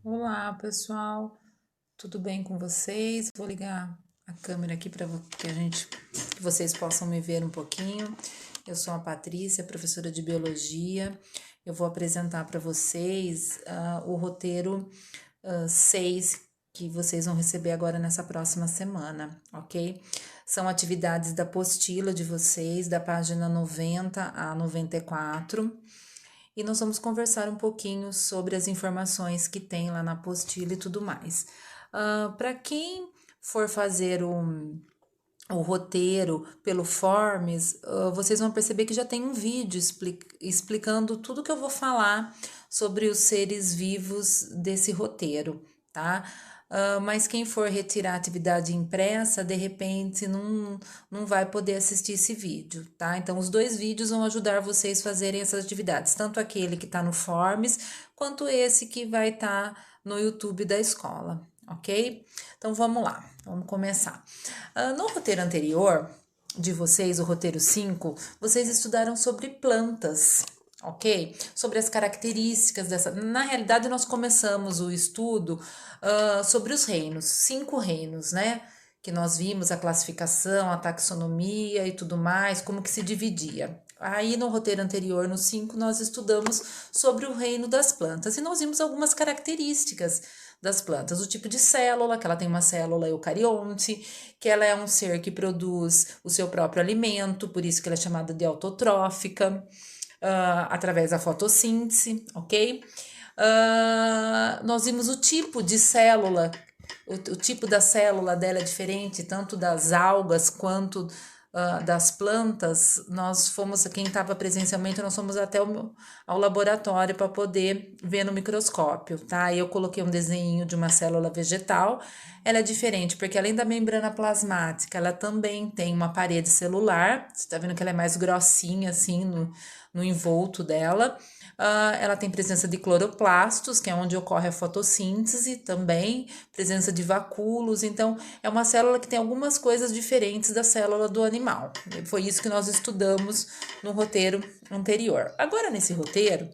Olá, pessoal. Tudo bem com vocês? Vou ligar a câmera aqui para que vocês possam me ver um pouquinho. Eu sou a Patrícia, professora de biologia. Eu vou apresentar para vocês o roteiro 6 que vocês vão receber agora nessa próxima semana, ok? São atividades da apostila de vocês, da página 90 a 94. E nós vamos conversar um pouquinho sobre as informações que tem lá na apostila e tudo mais. Para quem for fazer o roteiro pelo Forms, vocês vão perceber que já tem um vídeo explicando tudo que eu vou falar sobre os seres vivos desse roteiro, tá? Mas quem for retirar a atividade impressa, de repente não vai poder assistir esse vídeo, tá? Então, os dois vídeos vão ajudar vocês a fazerem essas atividades, tanto aquele que está no Forms, quanto esse que vai estar no YouTube da escola, ok? Então, vamos lá, vamos começar. No roteiro anterior de vocês, o roteiro 5, vocês estudaram sobre plantas, ok? Sobre as características dessa. Na realidade, nós começamos o estudo sobre os reinos, 5 reinos, né? Que nós vimos a classificação, a taxonomia e tudo mais, como que se dividia. Aí no roteiro anterior, no 5, nós estudamos sobre o reino das plantas e nós vimos algumas características das plantas, o tipo de célula, que ela tem uma célula eucarionte, que ela é um ser que produz o seu próprio alimento, por isso que ela é chamada de autotrófica, através da fotossíntese, ok? Nós vimos o tipo de célula, o tipo da célula dela é diferente, tanto das algas quanto das plantas. Nós fomos, quem estava presencialmente, nós fomos até ao laboratório para poder ver no microscópio, tá? Eu coloquei um desenho de uma célula vegetal. Ela é diferente porque além da membrana plasmática, ela também tem uma parede celular. Você tá vendo que ela é mais grossinha assim no envolto dela. Ela tem presença de cloroplastos, que é onde ocorre a fotossíntese também, presença de vacúolos, então é uma célula que tem algumas coisas diferentes da célula do animal. Foi isso que nós estudamos no roteiro anterior. Agora, nesse roteiro,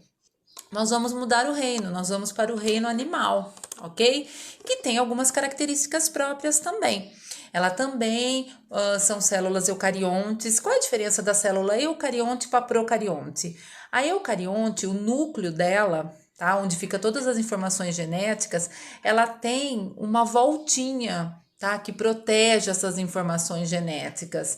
nós vamos mudar o reino, nós vamos para o reino animal, ok? Que tem algumas características próprias também. Ela também são células eucariontes. Qual é a diferença da célula eucarionte para procarionte? A eucarionte, o núcleo dela, tá, onde fica todas as informações genéticas, ela tem uma voltinha, tá, que protege essas informações genéticas.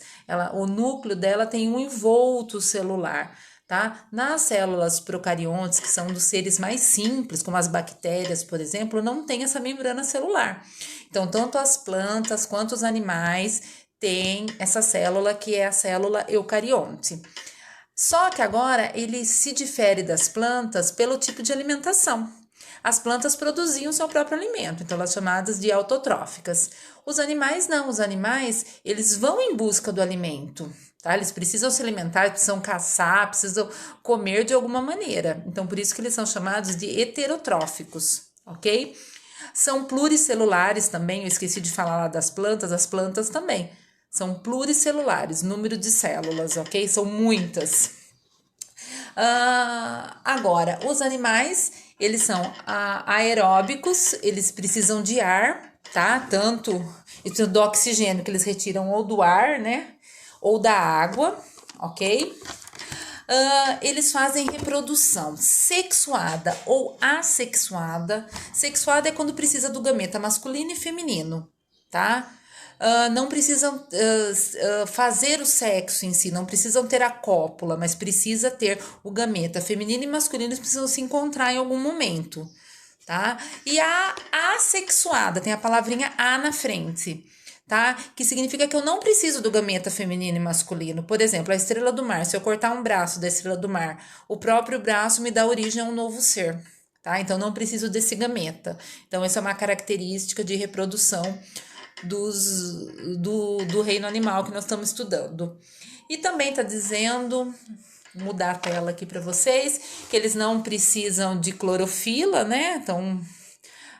O núcleo dela tem um envolto celular. Tá? Nas células procariontes, que são dos seres mais simples, como as bactérias, por exemplo, não tem essa membrana celular. Então, tanto as plantas quanto os animais têm essa célula que é a célula eucarionte. Só que agora ele se difere das plantas pelo tipo de alimentação. As plantas produziam seu próprio alimento, então elas são chamadas de autotróficas. Os animais não, os animais eles vão em busca do alimento, tá? Eles precisam se alimentar, precisam caçar, precisam comer de alguma maneira. Então por isso que eles são chamados de heterotróficos, ok? São pluricelulares também, eu esqueci de falar lá das plantas, as plantas também são pluricelulares, número de células, ok? São muitas. Agora, os animais, eles são aeróbicos, eles precisam de ar, tá? Tanto eles precisam do oxigênio que eles retiram ou do ar, né? Ou da água, ok? Eles fazem reprodução sexuada ou assexuada. Sexuada é quando precisa do gameta masculino e feminino, tá? Não precisam fazer o sexo em si, não precisam ter a cópula, mas precisa ter o gameta feminino e masculino, eles precisam se encontrar em algum momento, tá? E a assexuada, tem a palavrinha a na frente, tá? Que significa que eu não preciso do gameta feminino e masculino. Por exemplo, a estrela do mar, se eu cortar um braço da estrela do mar, o próprio braço me dá origem a um novo ser, tá? Então não preciso desse gameta. Então essa é uma característica de reprodução do reino animal que nós estamos estudando. E também está dizendo, mudar a tela aqui para vocês, que eles não precisam de clorofila, né? Então,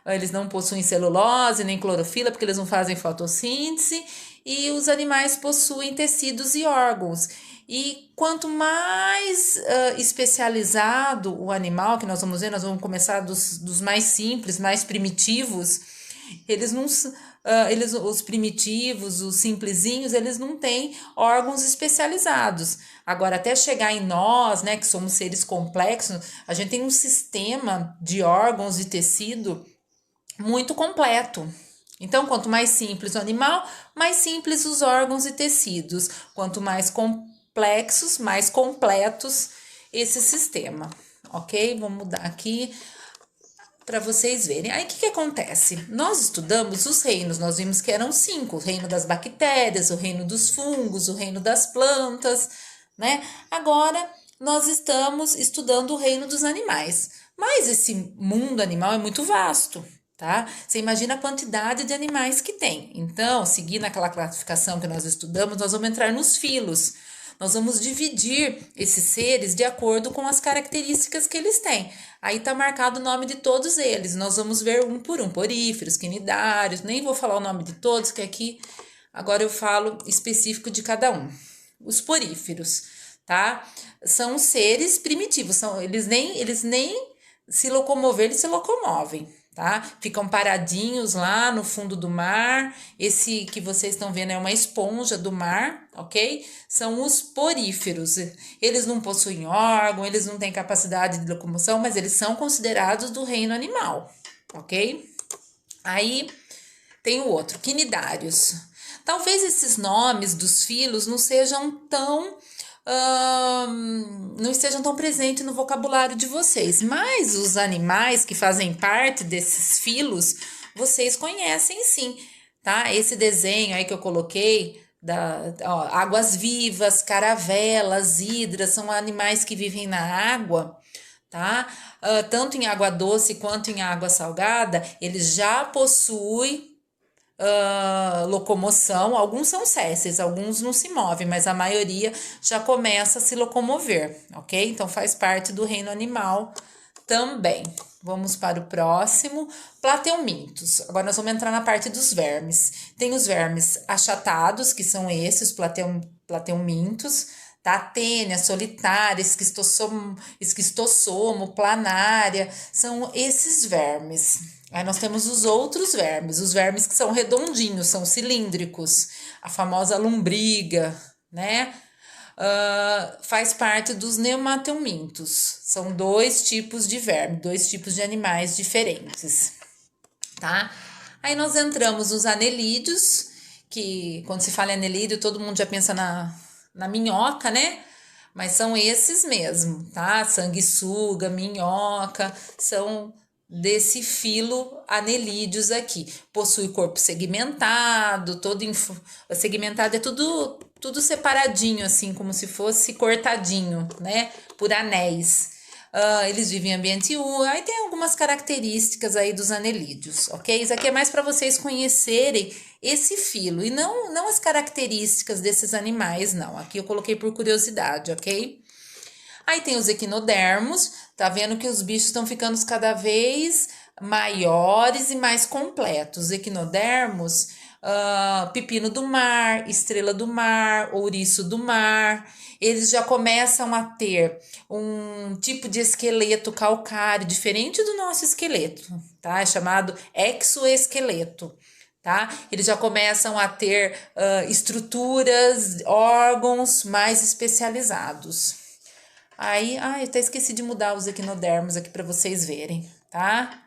eles não possuem celulose nem clorofila, porque eles não fazem fotossíntese, e os animais possuem tecidos e órgãos. E quanto mais especializado o animal, que nós vamos ver, nós vamos começar dos mais simples, mais primitivos, eles não, os primitivos, os simplesinhos, eles não têm órgãos especializados. Agora, até chegar em nós, né, que somos seres complexos, a gente tem um sistema de órgãos e tecido muito completo. Então, quanto mais simples o animal, mais simples os órgãos e tecidos. Quanto mais complexos, mais completos esse sistema. Ok? Vou mudar aqui para vocês verem. Aí, o que acontece? Nós estudamos os reinos, nós vimos que eram 5. O reino das bactérias, o reino dos fungos, o reino das plantas, né? Agora, nós estamos estudando o reino dos animais. Mas esse mundo animal é muito vasto, tá? Você imagina a quantidade de animais que tem. Então, seguindo aquela classificação que nós estudamos, nós vamos entrar nos filos. Nós vamos dividir esses seres de acordo com as características que eles têm. Aí está marcado o nome de todos eles. Nós vamos ver um por um, poríferos, quinidários, nem vou falar o nome de todos, que aqui agora eu falo específico de cada um. Os poríferos, tá? São seres primitivos, eles nem se locomover, eles se locomovem, tá? Ficam paradinhos lá no fundo do mar. Esse que vocês estão vendo é uma esponja do mar, ok? São os poríferos. Eles não possuem órgão, eles não têm capacidade de locomoção, mas eles são considerados do reino animal, ok? Aí tem o outro, quinidários. Talvez esses nomes dos filos não sejam tão não estejam tão presentes no vocabulário de vocês, mas os animais que fazem parte desses filos, vocês conhecem sim, tá? Esse desenho aí que eu coloquei, águas vivas, caravelas, hidras, são animais que vivem na água, tá? Tanto em água doce quanto em água salgada, eles já possuem locomoção. Alguns são sésseis, alguns não se movem, mas a maioria já começa a se locomover, ok? Então faz parte do reino animal também. Vamos para o próximo, plateumintos. Agora nós vamos entrar na parte dos vermes. Tem os vermes achatados, que são esses, plateumintos, tá? Tênia, solitária, esquistossomo, planária, são esses vermes. Aí nós temos os outros vermes, os vermes que são redondinhos, são cilíndricos, a famosa lombriga, né? Faz parte dos neomateumintos. São 2 tipos de verme, 2 tipos de animais diferentes, tá? Aí nós entramos nos anelídeos, que quando se fala em anelídeo, todo mundo já pensa na minhoca, né? Mas são esses mesmo, tá? Sanguessuga, minhoca, são desse filo anelídeos aqui. Possui corpo segmentado, segmentado é tudo separadinho, assim, como se fosse cortadinho, né? Por anéis. Eles vivem em ambiente úmido. Aí tem algumas características aí dos anelídeos, ok? Isso aqui é mais para vocês conhecerem esse filo e não as características desses animais, não. Aqui eu coloquei por curiosidade, ok? Aí tem os equinodermos, tá vendo que os bichos estão ficando cada vez maiores e mais completos. Os equinodermos, pepino do mar, estrela do mar, ouriço do mar, eles já começam a ter um tipo de esqueleto calcário diferente do nosso esqueleto, tá? É chamado exoesqueleto. Tá? Eles já começam a ter estruturas, órgãos mais especializados. Aí, eu até esqueci de mudar os equinodermos aqui para vocês verem, tá?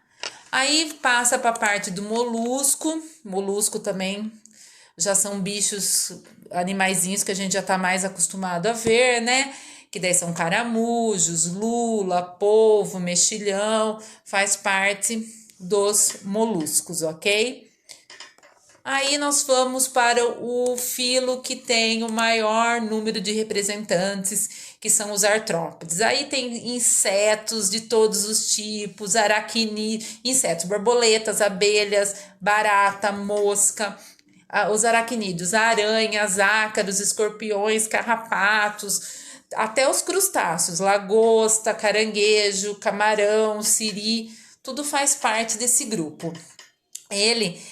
Aí passa para a parte do molusco. Molusco também já são bichos, animaizinhos que a gente já tá mais acostumado a ver, né? Que daí são caramujos, lula, polvo, mexilhão, faz parte dos moluscos, ok? Aí nós vamos para o filo que tem o maior número de representantes, que são os artrópodes. Aí tem insetos de todos os tipos, aracnídeos, insetos, borboletas, abelhas, barata, mosca, os aracnídeos, aranhas, ácaros, escorpiões, carrapatos, até os crustáceos, lagosta, caranguejo, camarão, siri, tudo faz parte desse grupo. Ele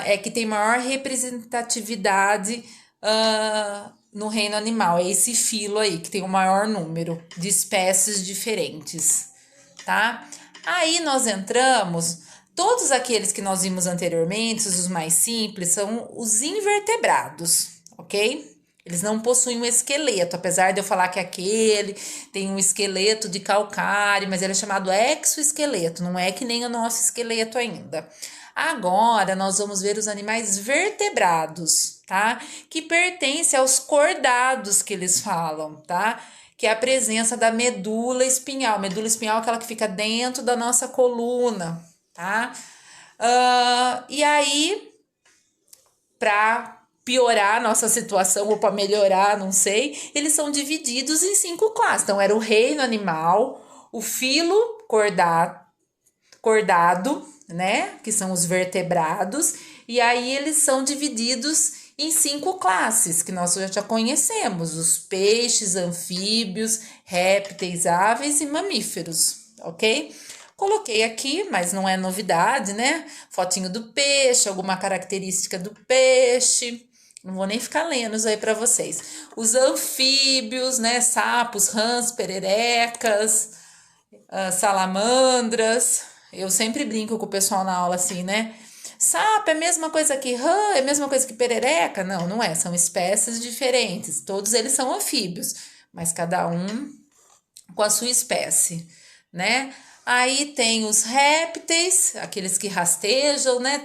é que tem maior representatividade no reino animal, é esse filo aí que tem o maior número de espécies diferentes, tá? Aí nós entramos, todos aqueles que nós vimos anteriormente, os mais simples, são os invertebrados, ok? Eles não possuem um esqueleto, apesar de eu falar que aquele tem um esqueleto de calcário, mas ele é chamado exoesqueleto, não é que nem o nosso esqueleto ainda. Agora nós vamos ver os animais vertebrados, tá? Que pertencem aos cordados que eles falam, tá? Que é a presença da medula espinhal. Medula espinhal é aquela que fica dentro da nossa coluna, tá? E aí, para piorar a nossa situação ou para melhorar, não sei, eles são divididos em 5 classes. Então, era o reino animal, o filo cordado, né? Que são os vertebrados, e aí eles são divididos em 5 classes, que nós já conhecemos: os peixes, anfíbios, répteis, aves e mamíferos, ok? Coloquei aqui, mas não é novidade, né? Fotinho do peixe, alguma característica do peixe. Não vou nem ficar lendo isso aí para vocês. Os anfíbios, né? Sapos, rãs, pererecas, salamandras. Eu sempre brinco com o pessoal na aula assim, né? Sapo é a mesma coisa que rã, é a mesma coisa que perereca? Não, não é. São espécies diferentes. Todos eles são anfíbios, mas cada um com a sua espécie, né? Aí tem os répteis, aqueles que rastejam, né?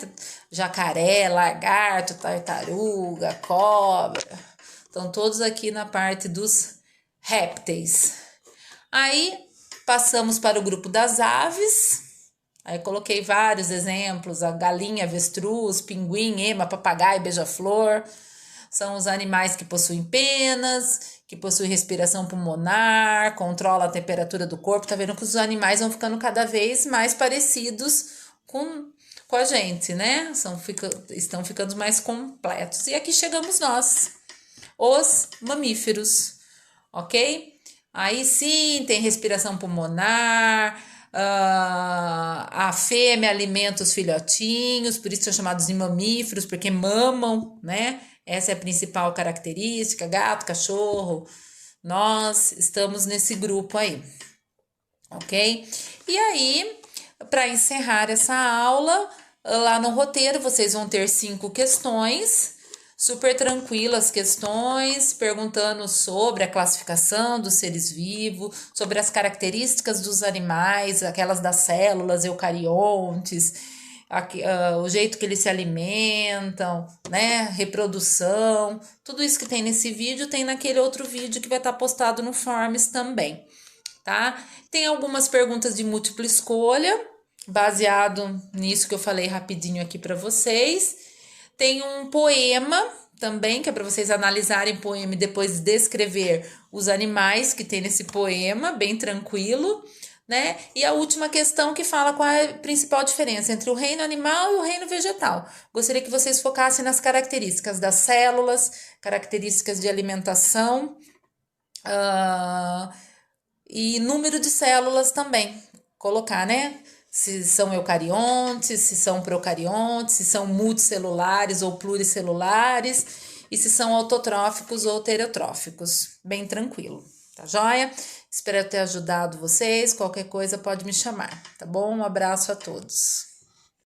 Jacaré, lagarto, tartaruga, cobra. Estão todos aqui na parte dos répteis. Aí passamos para o grupo das aves. Aí coloquei vários exemplos: a galinha, avestruz, pinguim, ema, papagaio, beija-flor. São os animais que possuem penas, que possuem respiração pulmonar, controla a temperatura do corpo. Tá vendo que os animais vão ficando cada vez mais parecidos com a gente, né? Estão ficando mais completos. E aqui chegamos nós, os mamíferos, ok? Aí sim, tem respiração pulmonar, a fêmea alimenta os filhotinhos, por isso são chamados de mamíferos, porque mamam, né? Essa é a principal característica: gato, cachorro, nós estamos nesse grupo aí, ok? E aí, para encerrar essa aula, lá no roteiro vocês vão ter 5 questões, super tranquilas questões, perguntando sobre a classificação dos seres vivos, sobre as características dos animais, aquelas das células, eucariontes, o jeito que eles se alimentam, né? Reprodução, tudo isso que tem nesse vídeo tem naquele outro vídeo que vai estar postado no Forms também, tá? Tem algumas perguntas de múltipla escolha, baseado nisso que eu falei rapidinho aqui para vocês. Tem um poema também, que é para vocês analisarem o poema e depois descrever os animais que tem nesse poema, bem tranquilo, né? E a última questão que fala qual é a principal diferença entre o reino animal e o reino vegetal. Gostaria que vocês focassem nas características das células, características de alimentação, e número de células também. Colocar, né? Se são eucariontes, se são procariontes, se são multicelulares ou pluricelulares, e se são autotróficos ou heterotróficos. Bem tranquilo, tá joia? Espero ter ajudado vocês. Qualquer coisa pode me chamar, tá bom? Um abraço a todos.